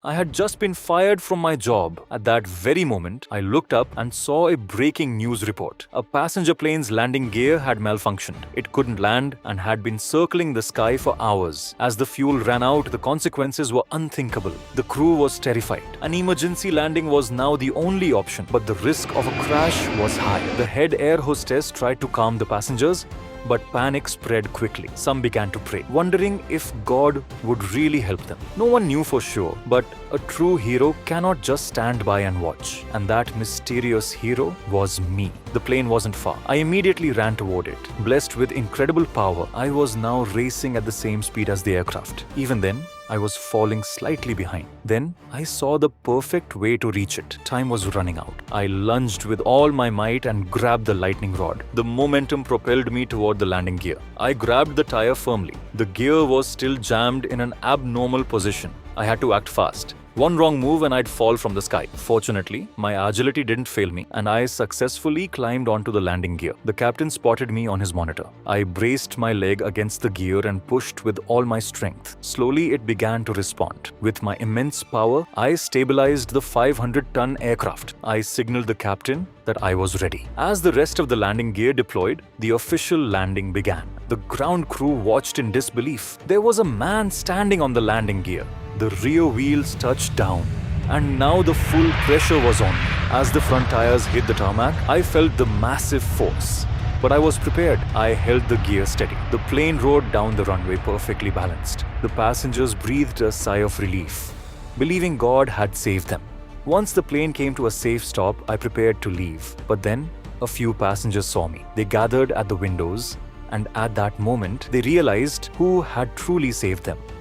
I had just been fired from my job. At that very moment, I looked up and saw a breaking news report. A passenger plane's landing gear had malfunctioned. It couldn't land and had been circling the sky for hours. As the fuel ran out, the consequences were unthinkable. The crew was terrified. An emergency landing was now the only option, but the risk of a crash was high. The head air hostess tried to calm the passengers, but panic spread quickly. Some began to pray, wondering if God would really help them. No one knew for sure, but a true hero cannot just stand by and watch. And that mysterious hero was me. The plane wasn't far. I immediately ran toward it. Blessed with incredible power, I was now racing at the same speed as the aircraft. Even then, I was falling slightly behind. Then, I saw the perfect way to reach it. Time was running out. I lunged with all my might and grabbed the lightning rod. The momentum propelled me toward the landing gear. I grabbed the tire firmly. The gear was still jammed in an abnormal position. I had to act fast. One wrong move and I'd fall from the sky. Fortunately, my agility didn't fail me, and I successfully climbed onto the landing gear. The captain spotted me on his monitor. I braced my leg against the gear and pushed with all my strength. Slowly, it began to respond. With my immense power, I stabilized the 500-ton aircraft. I signaled the captain that I was ready. As the rest of the landing gear deployed, the official landing began. The ground crew watched in disbelief. There was a man standing on the landing gear. The rear wheels touched down, and now the full pressure was on me. As the front tires hit the tarmac, I felt the massive force. But I was prepared. I held the gear steady. The plane rode down the runway perfectly balanced. The passengers breathed a sigh of relief, believing God had saved them. Once the plane came to a safe stop, I prepared to leave. But then, a few passengers saw me. They gathered at the windows, and at that moment, they realized who had truly saved them.